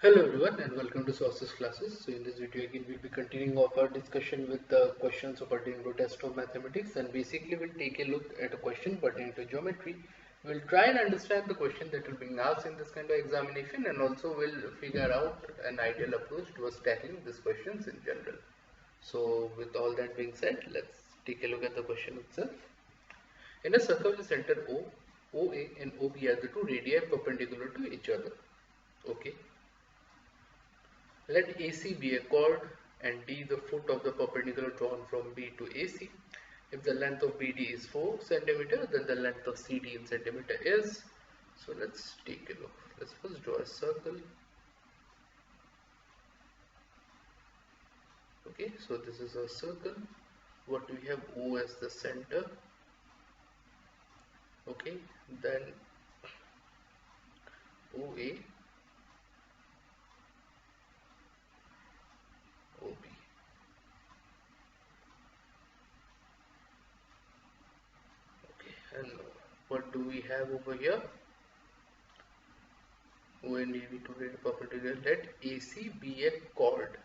Hello everyone and welcome to Sources classes. So in this video again we'll be continuing of our discussion with the questions pertaining to test of mathematics, and basically we'll take a look at a question pertaining to geometry. We'll try and understand the question that will be asked in this kind of examination, and also we'll figure out an ideal approach towards tackling these questions in general. So with all that being said, let's take a look at the question itself. In a circle with center O, OA and OB are the two radii perpendicular to each other. Okay. Let AC be a chord and D the foot of the perpendicular drawn from B to AC. If the length of BD is 4 centimeter, then the length of CD in centimeter is. So let's take a look. Let's first draw a circle. Okay, so this is a circle. What we have, O as the center. Okay, then OA, OB. And what do we have over here? O and AB to read perpendicular. Let AC be a chord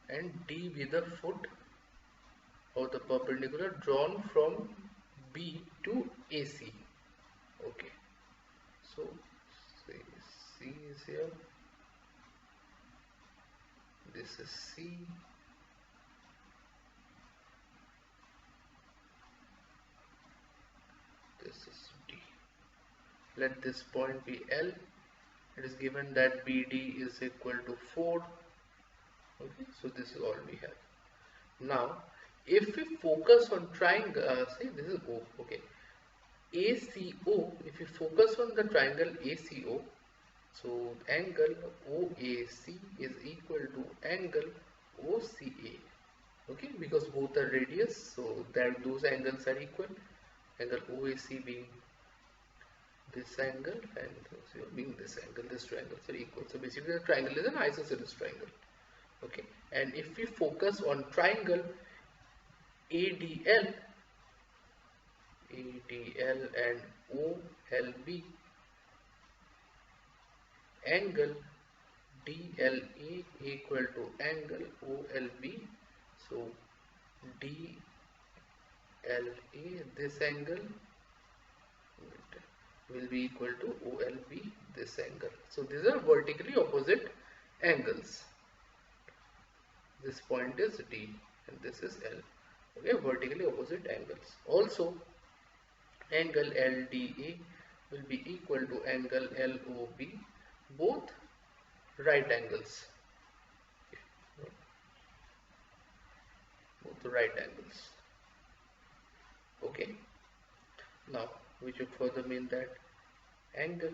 and D be the foot of the perpendicular drawn from B to AC. Okay, so say C is here, this is C, this is D. Let this point be L. It is given that BD is equal to 4. Okay, so this is all we have. Now if we focus on triangle, say this is O, okay, ACO, if you focus on the triangle ACO, so angle OAC is equal to angle OCA, okay, because both are radius, so that those angles are equal. Angle OAC being this angle and being this angle, these two angles are equal. So basically the triangle is an isosceles triangle. Okay, and if we focus on triangle ADL and OLB, angle DLA equal to angle OLB, so DLA, this angle will be equal to OLB, this angle. So these are vertically opposite angles. This point is D and this is L. Okay, vertically opposite angles. Also angle LDA will be equal to angle LOB, both right angles. Both right angles. Okay. Now we should further mean that angle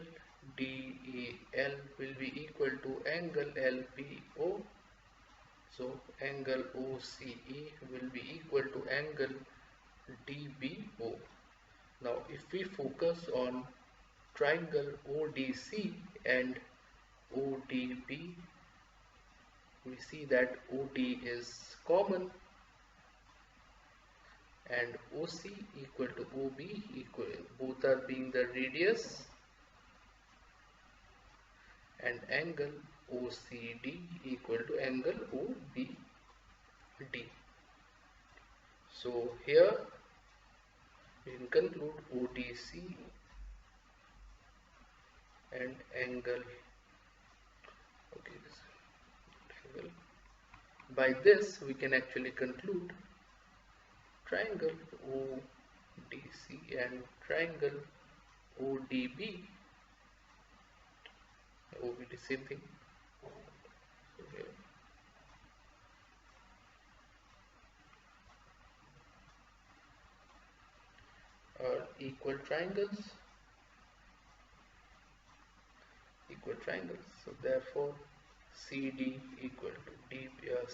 DEL will be equal to angle LBO. So angle OCE will be equal to angle DBO. Now if we focus on triangle ODC and ODB, we see that OD is common and OC equal to OB equal, both are being the radius, and angle OCD equal to angle OBD. So here we can conclude ODC and angle, okay, this angle. By this we can actually conclude triangle ODC and triangle ODB, OBD same thing. So here are equal triangles. So therefore CD equal to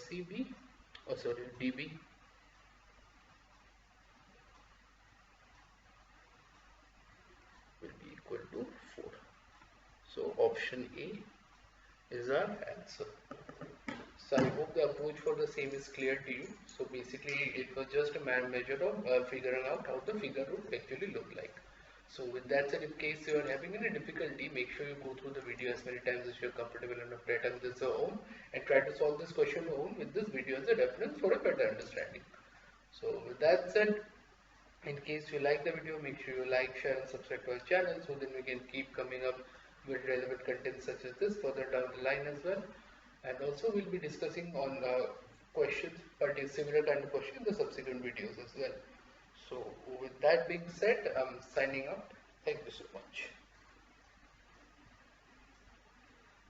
CB, DB will be equal to 4. So option A is our answer. So I hope the approach for the same is clear to you. So basically it was just a measure of figuring out how the figure would actually look like. So with that said, in case you are having any difficulty, make sure you go through the video as many times as you are comfortable enough to attempt this your own, and try to solve this question your own with this video as a reference for a better understanding. So with that said, in case you like the video, make sure you like, share and subscribe to our channel, so then we can keep coming up with relevant content such as this further down the line as well. And also we'll be discussing on questions, but a similar kind of question in the subsequent videos as well. So with that being said, I'm signing out. Thank you so much.